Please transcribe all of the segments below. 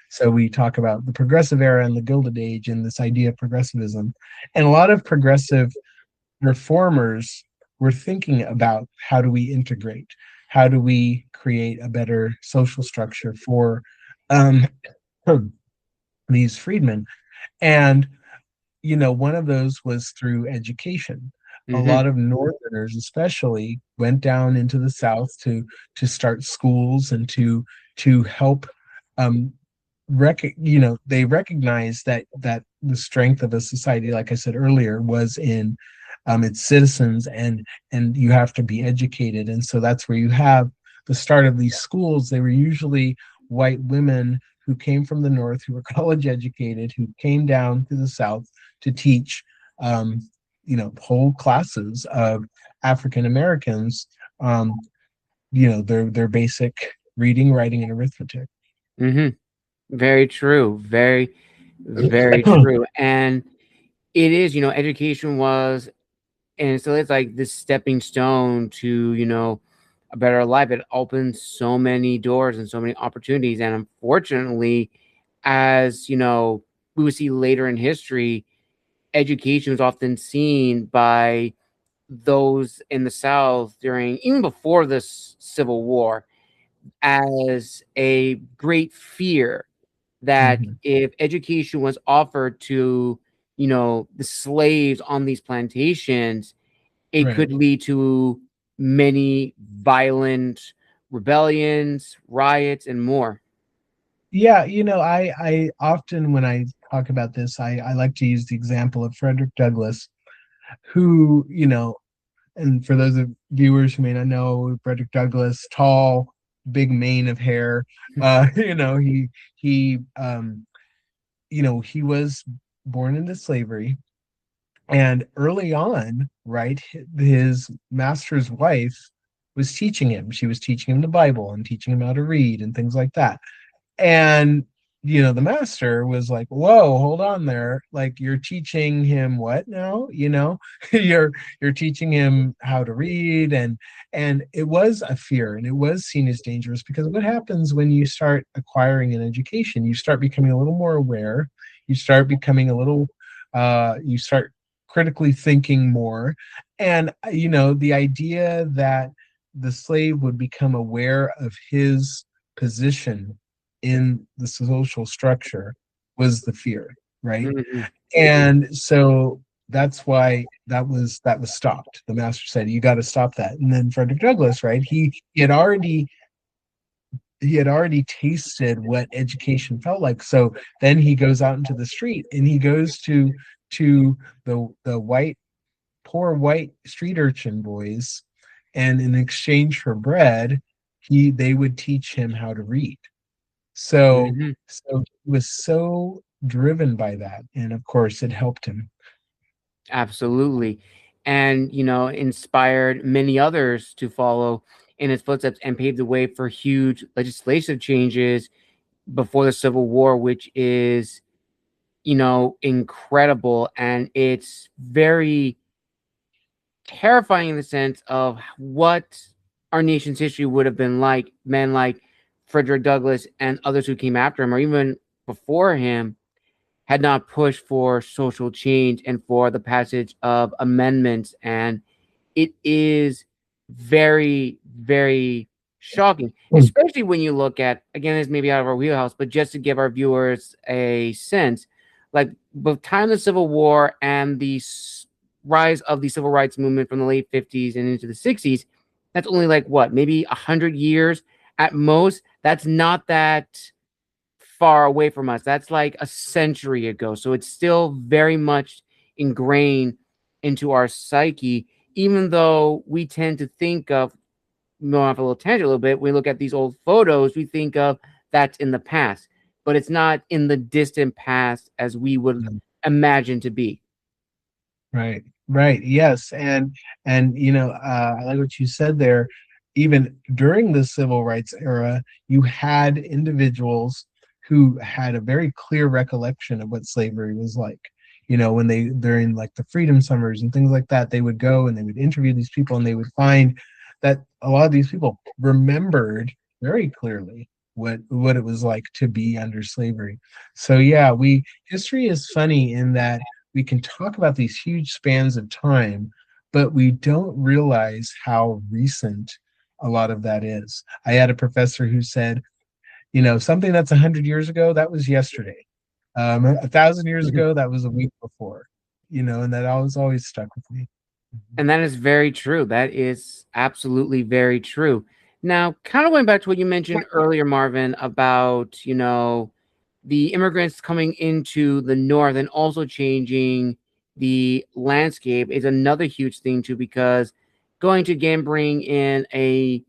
So we talk about the progressive era and the Gilded Age and this idea of progressivism. And a lot of progressive reformers were thinking about how do we integrate? How do we create a better social structure for um, these freedmen? And one of those was through education. A Mm-hmm. lot of Northerners, especially, went down into the South to start schools and to help. Um, they recognized that the strength of a society, like I said earlier, was in its citizens, and you have to be educated, and so that's where you have the start of these schools. They were usually white women who came from the North, who were college educated, who came down to the South to teach, whole classes of African Americans, their basic reading, writing, and arithmetic. Mm-hmm. Very true. Very, very true. And it is, education was, and so it's like this stepping stone to, a better life. It opens so many doors and so many opportunities. And unfortunately, as we would see later in history, education was often seen by those in the South during, even before this Civil War, as a great fear that Mhm. if education was offered to, the slaves on these plantations, it Right. could lead to many violent rebellions, riots, and more. Yeah, I often, when I talk about this, I like to use the example of Frederick Douglass, who, and for those of viewers who may not know, Frederick Douglass, tall, big mane of hair, he he was born into slavery, and early on, right, his master's wife was teaching him. She was teaching him the Bible and teaching him how to read and things like that. And the master was like, whoa, hold on there, like, you're teaching him what now? You're teaching him how to read. And it was a fear, and it was seen as dangerous, because what happens when you start acquiring an education? You start becoming a little more aware. You start becoming a little you start critically thinking more. And the idea that the slave would become aware of his position in the social structure was the fear, right? Mhm. And so that's why that was stopped. The master said, you got to stop that. And then Frederick Douglass, right, he had already tasted what education felt like. So then he goes out into the street, and he goes to the poor white street urchin boys, and in exchange for bread, they would teach him how to read. So Mhm. so he was so driven by that, and of course it helped him. Absolutely. And, inspired many others to follow in his footsteps and paved the way for huge legislative changes before the Civil War, which is, incredible. And it's very terrifying in the sense of what our nation's history would have been like. Men like Frederick Douglass and others who came after him, or even before him, had not pushed for social change and for the passage of amendments. And it is very, very shocking, Mm. especially when you look at, again, it's maybe out of our wheelhouse, but just to give our viewers a sense, like the time of the Civil War and the rise of the civil rights movement from the late 50s and into the 60s, that's only like what, maybe 100 years at most. That's not that far away from us. That's like a century ago. So it's still very much ingrained into our psyche, even though we tend to think of, going off a little tangent a little bit, we look at these old photos, we think of that's in the past, but it's not in the distant past as we would imagine to be. Right, right, yes. And I like what you said there. Even during the civil rights era, you had individuals who had a very clear recollection of what slavery was like. When during like the freedom summers and things like that, they would go and they would interview these people, and they would find that a lot of these people remembered very clearly what it was like to be under slavery. So yeah, we history is funny in that we can talk about these huge spans of time, but we don't realize how recent a lot of that is. I had a professor who said, something that's 100 years ago, that was yesterday. 1,000 years ago, that was a week before. And that always stuck with me. And that is very true. That is absolutely very true. Now, kind of going back to what you mentioned earlier, Marvin, about, the immigrants coming into the North and also changing the landscape is another huge thing too, because going to again bring in a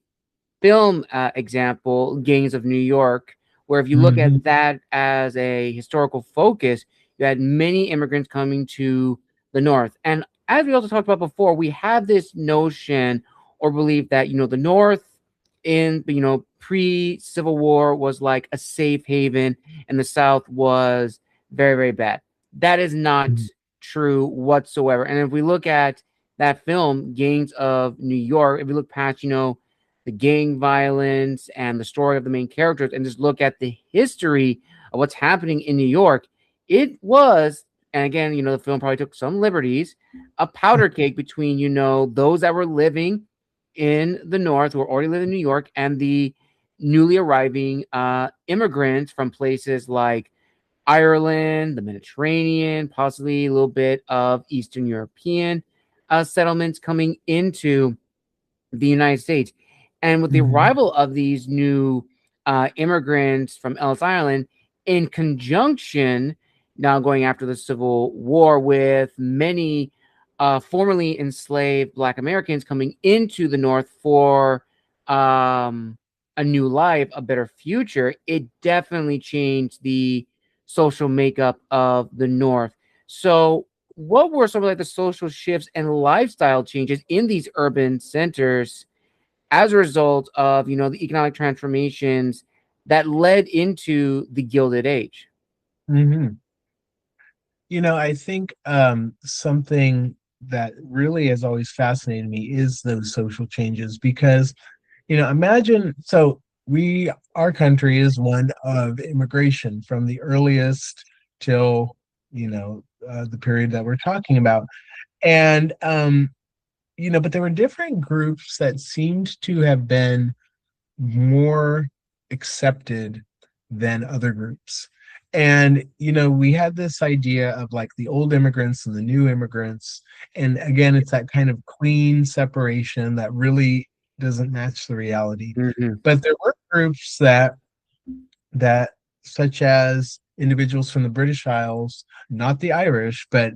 film example, Gangs of New York, where if you look Hmm. at that as a historical focus, you had many immigrants coming to the North. And as we also talked about before, we have this notion or belief that, the North in, pre-Civil War was like a safe haven and the South was very, very bad. That is not true whatsoever. And if we look at that film, Gangs of New York, if we look past, the gang violence and the story of the main characters and just look at the history of what's happening in New York, it was, and again, the film probably took some liberties, a powder cake between, those that were living in the North, who were already living in New York, and the newly arriving immigrants from places like Ireland, the Mediterranean, possibly a little bit of Eastern European settlements coming into the United States. And with the Hmm. arrival of these new immigrants from Ellis Island, in conjunction, now going after the Civil War, with many formerly enslaved Black Americans coming into the North for a new life, a better future, it definitely changed the social makeup of the North. So, what were some of like the social shifts and lifestyle changes in these urban centers as a result of the economic transformations that led into the Gilded Age? Hmm. I think something that really has always fascinated me is those social changes because, imagine our country is one of immigration from the earliest till, the period that we're talking about. And, but there were different groups that seemed to have been more accepted than other groups. And, we had this idea of like the old immigrants and the new immigrants. And again, it's that kind of clean separation that really doesn't match the reality. Hmm. But there were groups that such as individuals from the British Isles, not the Irish, but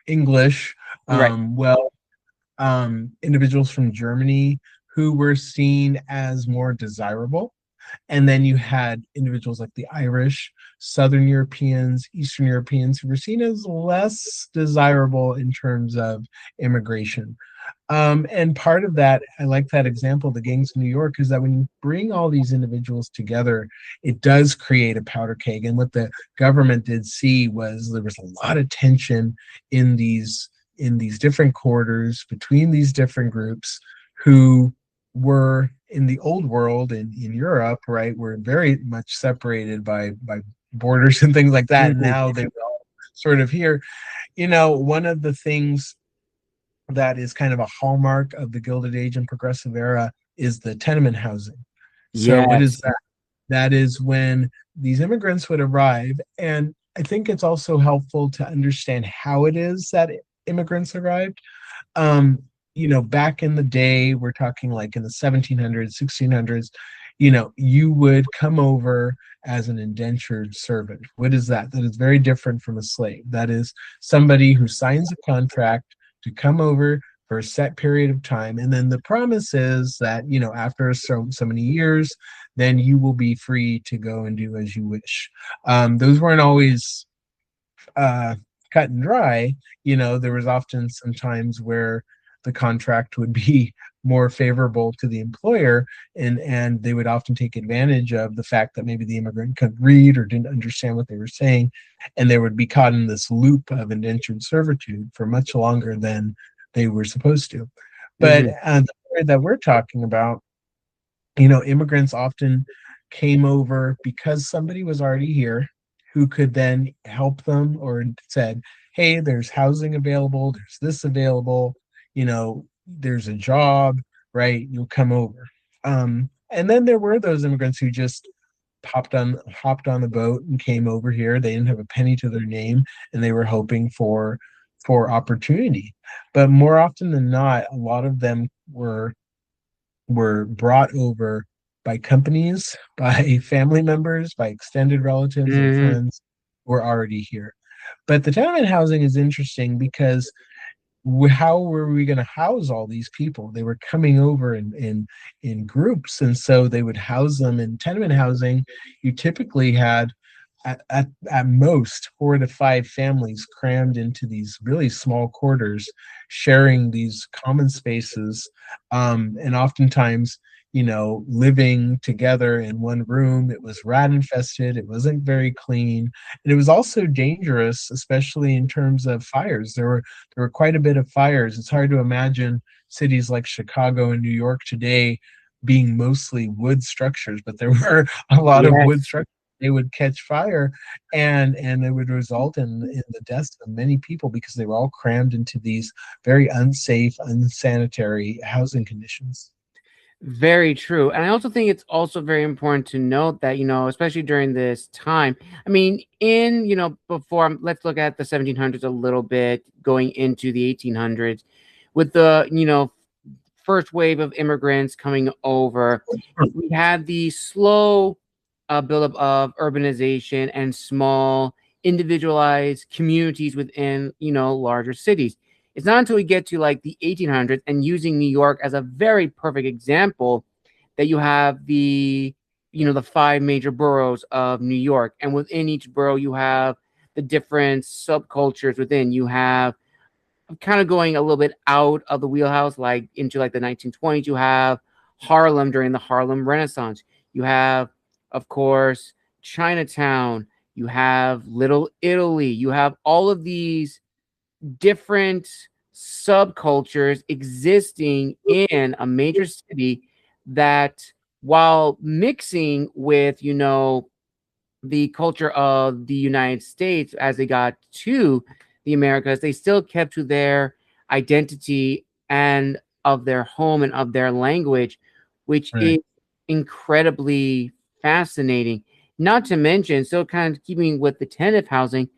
English, Right. well, individuals from Germany who were seen as more desirable. And then you had individuals like the Irish, Southern Europeans, Eastern Europeans who were seen as less desirable in terms of immigration. And part of that, I like that example, the gangs of New York, is that when you bring all these individuals together, it does create a powder keg. And what the government did see was there was a lot of tension in these different quarters between these different groups who were in the old world in Europe, right, were very much separated by borders and things like that. And Hmm. now they were all sort of here. One of the things that is kind of a hallmark of the Gilded Age and Progressive Era is the tenement housing. So, what is Yes. that? That is when these immigrants would arrive. And I think it's also helpful to understand how it is that immigrants arrived. Um, back in the day, we're talking like in the 1700s, 1600s, you would come over as an indentured servant. What is that? That is very different from a slave. That is somebody who signs a contract to come over for a set period of time. And then the promise is that, after so many years, then you will be free to go and do as you wish. Those weren't always uh, cut and dry. There was often some times where the contract would be more favorable to the employer, and they would often take advantage of the fact that maybe the immigrant couldn't read or didn't understand what they were saying, and they would be caught in this loop of indentured servitude for much longer than they were supposed to. But Hmm. the period that we're talking about, immigrants often came over because somebody was already here who could then help them or said, hey, there's housing available, there's this available, there's a job, right? You'll come over. And then there were those immigrants who just hopped on the boat and came over here. They didn't have a penny to their name, and they were hoping for opportunity. But more often than not, a lot of them were brought over by companies, by family members, by extended relatives and Hmm. friends who were already here. But the tenement housing is interesting because how were we going to house all these people? They were coming over in groups, and so they would house them in tenement housing. You typically had at most 4 to 5 families crammed into these really small quarters, sharing these common spaces, and oftentimes, living together in one room. It was rat infested. It wasn't very clean, and it was also dangerous, especially in terms of fires. There were quite a bit of fires. It's hard to imagine cities like Chicago and New York today being mostly wood structures, but there were a lot of wood Yes. structures. They would catch fire, and it would result in the deaths of many people because they were all crammed into these very unsafe, unsanitary housing conditions. Very true. And I also think it's also very important to note that, especially during this time, I mean, before, let's look at the 1700s a little bit, going into the 1800s, with the, first wave of immigrants coming over, we had the slow buildup of urbanization and small individualized communities within, larger cities. It's not until we get to like the 1800s, and using New York as a very perfect example, that you have the 5 major boroughs of New York, and within each borough you have the different subcultures within. You have, kind of going a little bit out of the wheelhouse, like into like the 1920s, you have Harlem during the Harlem Renaissance. You have, of course, Chinatown. You have Little Italy. You have all of these different subcultures existing in a major city that, while mixing with, the culture of the United States as they got to the Americas, they still kept to their identity and of their home and of their language, which is Right. incredibly fascinating. Not to mention, still kind of keeping with the tentative housing,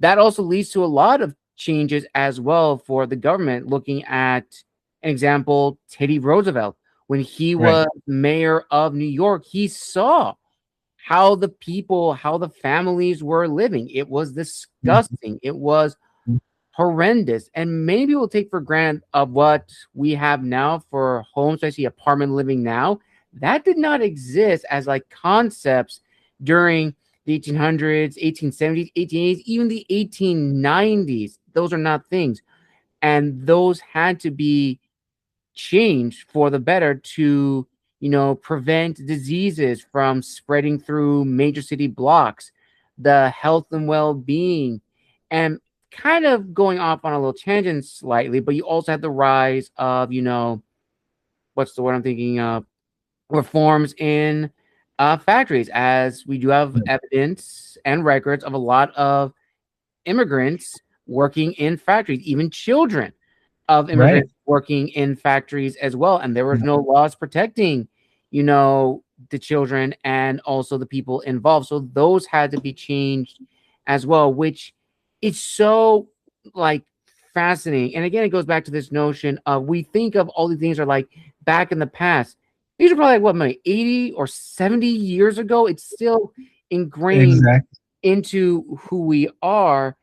that also leads to a lot of changes as well for the government. Looking at an example, Teddy Roosevelt, when he Right. was mayor of New York, he saw how the people, how the families were living. It was disgusting. It was horrendous. And maybe we'll take for granted of what we have now for homes, especially apartment living now. That did not exist as like concepts during the 1800s, 1870s, 1880s, even the 1890s. Those are not things. And those had to be changed for the better to, prevent diseases from spreading through major city blocks, the health and well-being. And kind of going off on a little tangent slightly, but you also had the rise of, what's the word I'm thinking of, reforms in factories, as we do have evidence and records of a lot of immigrants working in factories, even children of Right. immigrants working in factories as well. And there was no laws protecting, the children and also the people involved. So those had to be changed as well, which is so like fascinating. And again, it goes back to this notion of, we think of all these things are like back in the past. These are probably like, what, maybe 80 or 70 years ago. It's still ingrained Exactly. into who we are.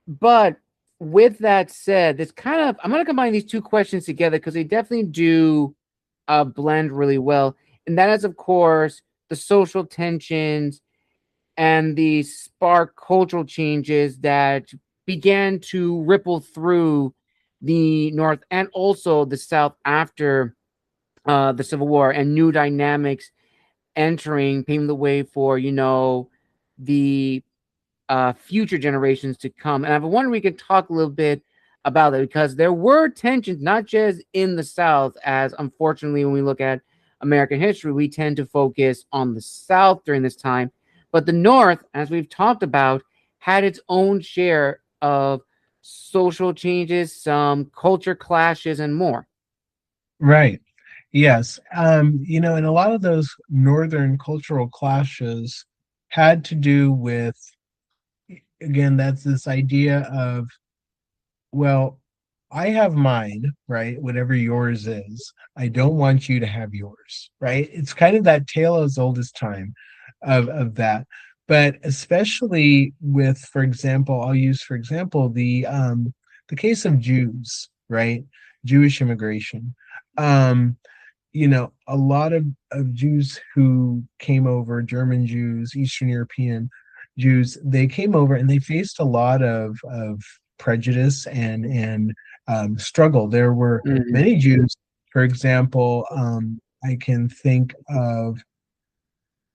But with that said, this kind of, I'm going to combine these two questions together because they definitely do blend really well. And that is, of course, the social tensions and the spark cultural changes that began to ripple through the North and also the South after the Civil War, and new dynamics entering, paving the way for, the future generations to come. And I wonder we could talk a little bit about it, because there were tensions, not just in the South, as unfortunately, when we look at American history, we tend to focus on the South during this time. But the North, as we've talked about, had its own share of social changes, some culture clashes, and more. Right. Yes. And a lot of those northern cultural clashes had to do with, again, that's this idea of, well, I have mine, right? Whatever yours is. I don't want you to have yours, right? It's kind of that tale as old as time of that. But especially with, for example, I'll use, for example, the case of Jews, right? Jewish immigration. Um, a lot of Jews who came over, German Jews, Eastern European Jews, they came over and they faced a lot of prejudice and struggle. There were Mhm. many Jews, for example, I can think of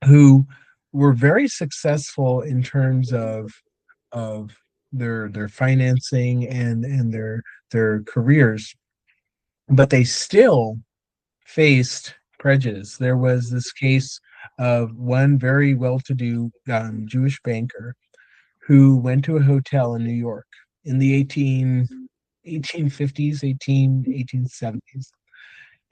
who were very successful in terms of their financing and their careers, but they still faced prejudice. There was this case of one very well-to-do Jewish banker who went to a hotel in New York in the 1850s, 1870s.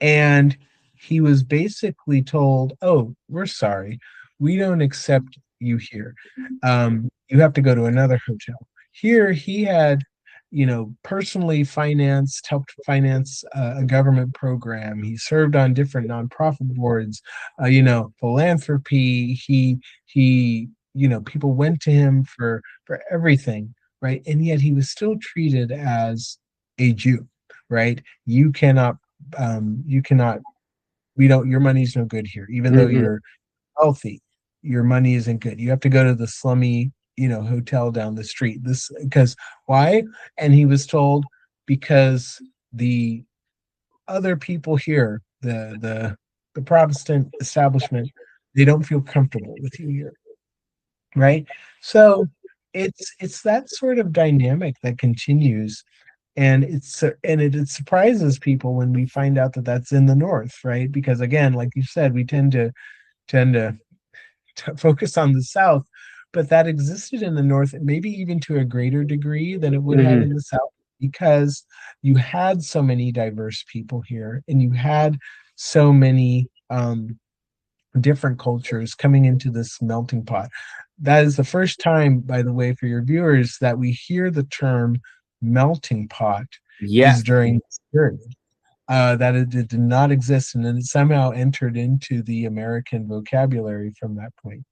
And he was basically told, "Oh, we're sorry. We don't accept you here. You have to go to another hotel." Here, he had, personally financed, helped finance a government program. He served on different nonprofit boards, philanthropy. People went to him for everything, right? And yet he was still treated as a Jew, right? You cannot, we don't, your money's no good here. Even though Mhm. you're healthy, your money isn't good. You have to go to the slummy, hotel down the street. This, because why? And he was told, because the other people here, the Protestant establishment, they don't feel comfortable with you here, right? So it's that sort of dynamic that continues, and it surprises people when we find out that that's in the north, right? Because again, like you said, we tend to focus on the south, but that existed in the north, maybe even to a greater degree than it would have Mhm. in the south, because you had so many diverse people here and you had so many different cultures coming into this melting pot. That is the first time, by the way, for your viewers, that we hear the term melting pot is Yes. during this period. That it did not exist, and then it somehow entered into the American vocabulary from that point.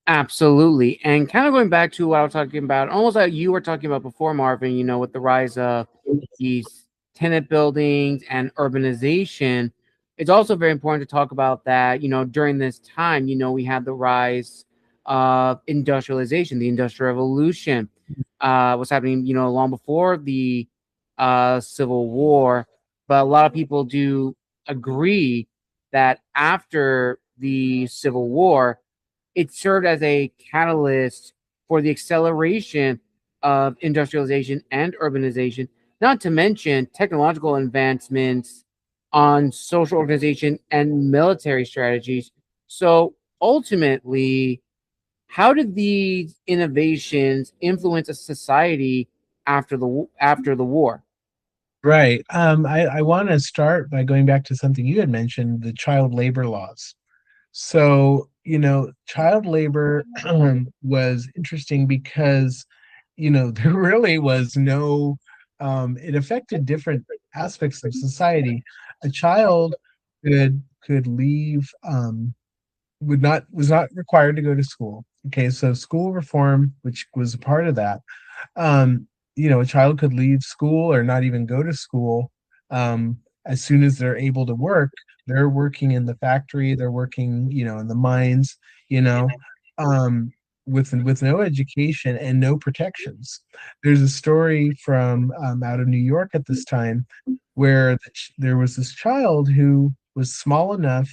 Absolutely. And kind of going back to what I was talking about, almost like you were talking about before, Marvin, with the rise of these tenant buildings and urbanization, it's also very important to talk about that, during this time, we had the rise of industrialization, the Industrial Revolution was happening, long before the Civil War. But a lot of people do agree that after the Civil War, it served as a catalyst for the acceleration of industrialization and urbanization, not to mention technological advancements on social organization and military strategies. So ultimately, how did these innovations influence a society after the war? Right. I want to start by going back to something you had mentioned, the child labor laws. So, child labor was interesting because, there really was no, it affected different aspects of society. A child could leave, was not required to go to school. Okay, so school reform, which was a part of that, a child could leave school or not even go to school as soon as they're able to work. They're working in the factory, they're working, in the mines, you know, um, with no education and no protections. There's a story from out of New York at this time where there was this child who was small enough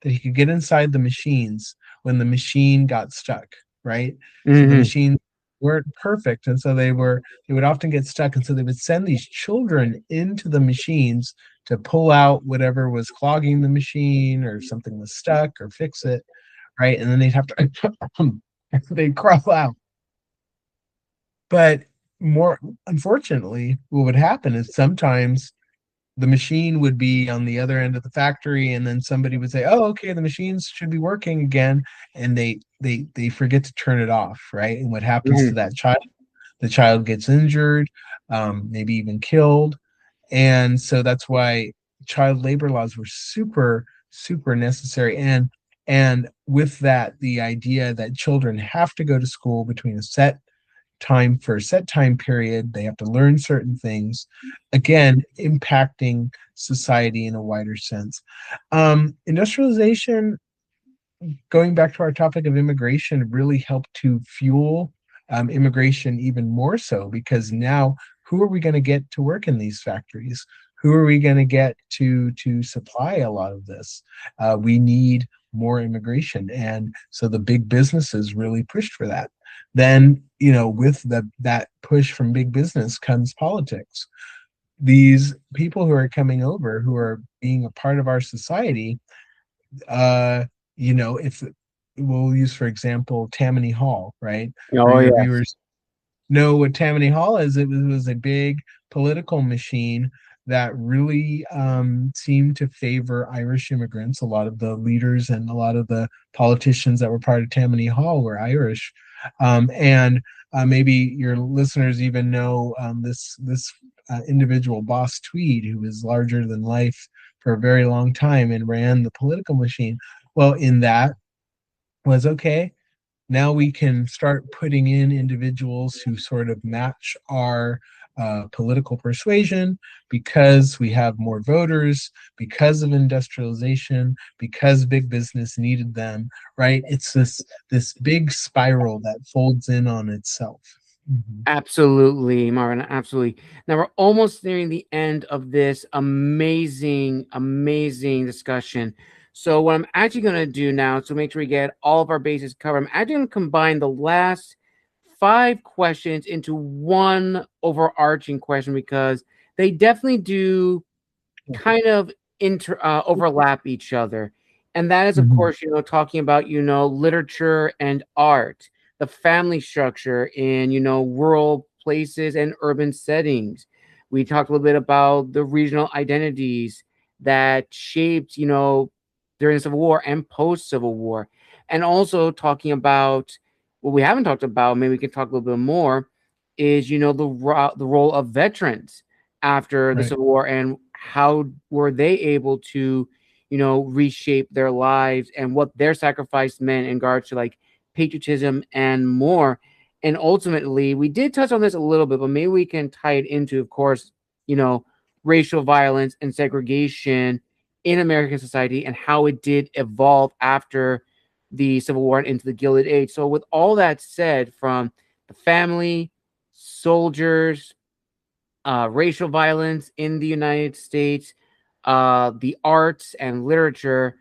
that he could get inside the machines when the machine got stuck, right? So the Hmm. machine weren't perfect, and so they would often get stuck, and so they would send these children into the machines to pull out whatever was clogging the machine or something was stuck or fix it, right? And then they'd have to they'd crawl out. But more unfortunately, what would happen is sometimes the machine would be on the other end of the factory, and then somebody would say, oh, okay, the machines should be working again, and they forget to turn it off, right? And what happens to Mhm. that child? The child gets injured, maybe even killed. And so that's why child labor laws were super necessary. And with that, the idea that children have to go to school between a set time for a set time period. They have to learn certain things, again, impacting society in a wider sense. Industrialization, going back to our topic of immigration, really helped to fuel immigration even more so, because now who are we going to get to work in these factories? Who are we going to get to supply a lot of this? We need more immigration, and so the big businesses really pushed for that. Then, with that push from big business comes politics. These people who are coming over, who are being a part of our society, uh, if we'll use, for example, Tammany Hall, right? For Oh your yes. viewers know what Tammany Hall is, it was a big political machine that really seemed to favor Irish immigrants. A lot of the leaders and a lot of the politicians that were part of Tammany Hall were Irish. And maybe your listeners even know this individual, Boss Tweed, who was larger than life for a very long time and ran the political machine. Well, in that was okay, now we can start putting in individuals who sort of match our political persuasion, because we have more voters, because of industrialization, because big business needed them, right? It's this big spiral that folds in on itself. Mhm. Absolutely, Marvin. Absolutely. Now we're almost nearing the end of this amazing discussion. So what I'm actually going to do now to make sure we get all of our bases covered, I'm actually going to combine the last 5 questions into one overarching question, because they definitely do kind of overlap each other. And that is, of Mhm. course, talking about, literature and art, the family structure in, rural places and urban settings. We talked a little bit about the regional identities that shaped, during the Civil War and post Civil War. And also talking about what we haven't talked about, maybe we can talk a little bit more, is, the role of veterans after the Right. Civil War, and how were they able to, reshape their lives and what their sacrifice meant in regards to like patriotism and more. And ultimately, we did touch on this a little bit, but maybe we can tie it into, of course, you know, racial violence and segregation in American society and how it did evolve after the Civil War and into the Gilded Age. So, with all that said, from the family, soldiers, racial violence in the United States, the arts and literature,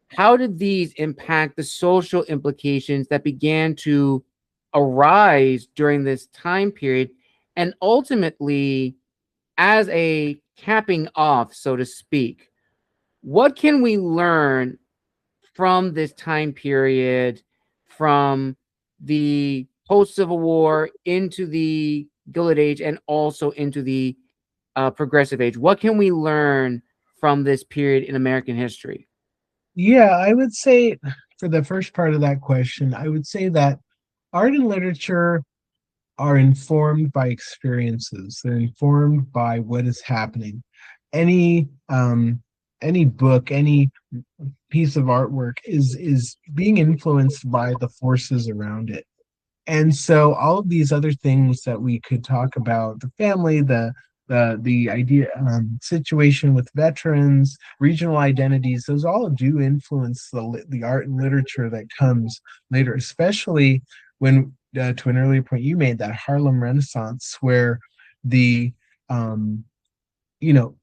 how did these impact the social implications that began to arise during this time period? And ultimately, as a capping off, so to speak, what can we learn from this time period, from the post Civil War into the Gilded Age and also into the progressive age? What can we learn from this period in American history? Yeah, I would say, for the first part of that question, I would say that art and literature are informed by experiences. They're informed by what is happening. Any any book, any piece of artwork is being influenced by the forces around it. And so all of these other things that we could talk about, the family, the idea, situation with veterans, regional identities, those all do influence the art and literature that comes later, especially when, to an earlier point you made, that Harlem Renaissance, where the um,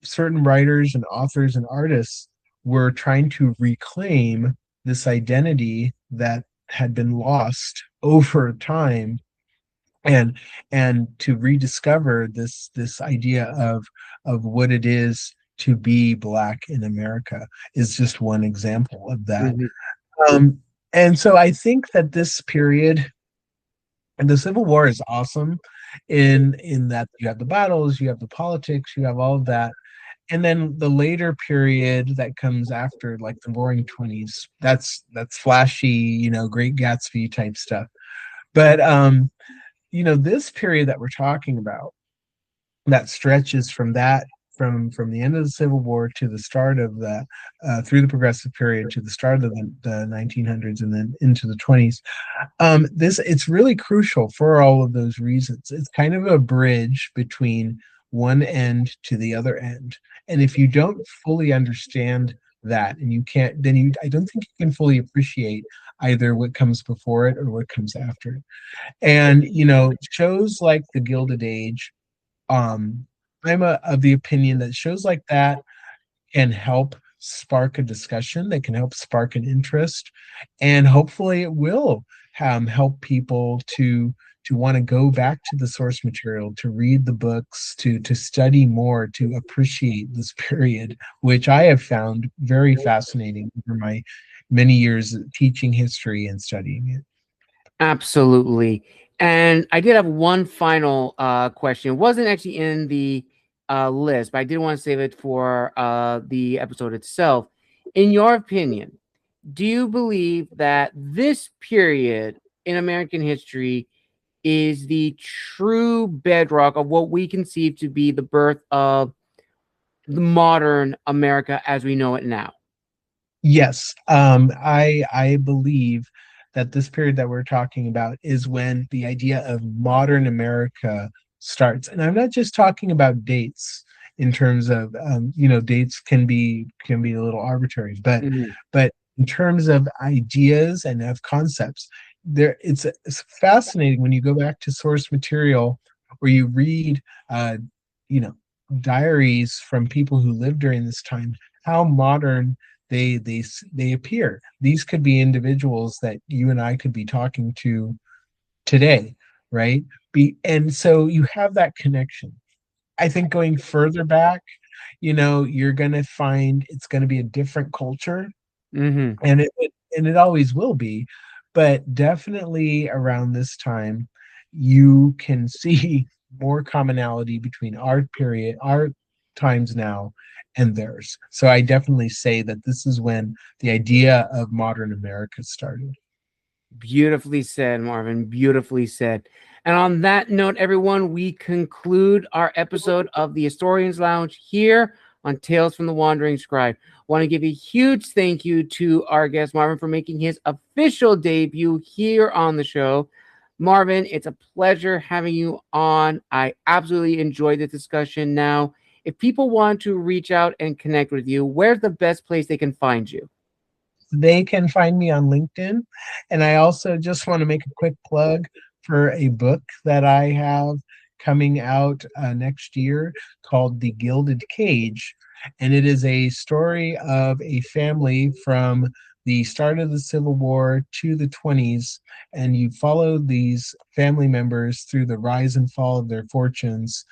certain writers and authors and artists were trying to reclaim this identity that had been lost over time, and to rediscover this idea of what it is to be Black in America is just one example of that. Mhm. Um, and so I think that this period and the Civil War is awesome in that you have the battles, you have the politics, you have all of that. And then the later period that comes after, like the Roaring Twenties, that's flashy, Great Gatsby type stuff. But this period that we're talking about that stretches from from the end of the Civil War to the start of the through the Progressive period to the start of the 1900s and then into the 20s. This it's really crucial for all of those reasons. It's kind of a bridge between one end to the other end, and if you don't fully understand that, and you can't, then I don't think you can fully appreciate either what comes before it or what comes after it. And shows like the Gilded Age, um, of the opinion that shows like that can help spark a discussion, that can help spark an interest, and hopefully it will help people to want to go back to the source material, to read the books, to study more, to appreciate this period, which I have found very fascinating over my many years teaching history and studying it. Absolutely. And I did have one final question. It wasn't actually in the list, but I did want to save it for the episode itself. In your opinion, do you believe that this period in American history is the true bedrock of what we conceive to be the birth of the modern America as we know it now? Yes, I believe that this period that we're talking about is when the idea of modern America starts, and I'm not just talking about dates in terms of dates can be a little arbitrary, but Mhm. in terms of ideas and of concepts, it's fascinating when you go back to source material where you read you know diaries from people who lived during this time, how modern they appear. These could be individuals that you and I could be talking to today, right? And so you have that connection. I think going further back, you're going to find it's going to be a different culture, Mhm. and it always will be, but definitely around this time you can see more commonality between our period, our times now, and theirs. So I definitely say that this is when the idea of modern America started. Beautifully said, Marvin. Beautifully said. And on that note, everyone, we conclude our episode of the Historians Lounge here on Tales from the Wandering Scribe. Want to give a huge thank you to our guest, Marvin, for making his official debut here on the show. Marvin, it's a pleasure having you on. I absolutely enjoyed the discussion. Now, if people want to reach out and connect with you, where's the best place they can find you? They can find me on LinkedIn. And I also just want to make a quick plug for a book that I have coming out next year called The Gilded Cage. And it is a story of a family from the start of the Civil War to the 20s. And you follow these family members through the rise and fall of their fortunes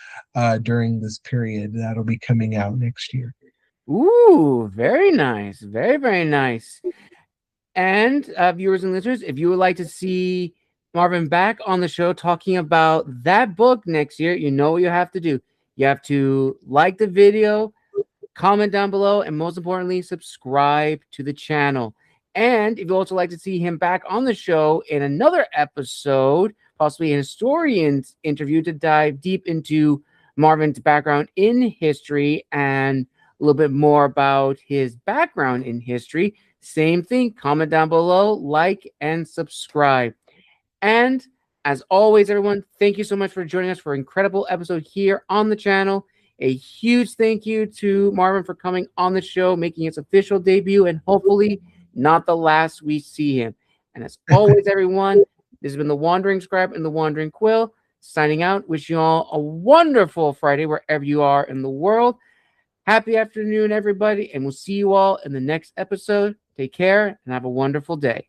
during this period. That'll be coming out next year. Ooh, very nice. Very, very nice. And viewers and listeners, if you would like to see Marvin back on the show talking about that book next year, you know what you have to do. You have to like the video, comment down below, and most importantly, subscribe to the channel. And if you also like to see him back on the show in another episode, possibly a historian's interview to dive deep into Marvin's background in history and a little bit more about his background in history, same thing, comment down below, like, and subscribe. And as always, everyone, thank you so much for joining us for an incredible episode here on the channel. A huge thank you to Marvin for coming on the show, making his official debut, and hopefully not the last we see him. And as always, everyone, this has been the Wandering Scribe and the Wandering Quill signing out. Wish you all a wonderful Friday wherever you are in the world. Happy afternoon, everybody, and we'll see you all in the next episode. Take care and have a wonderful day.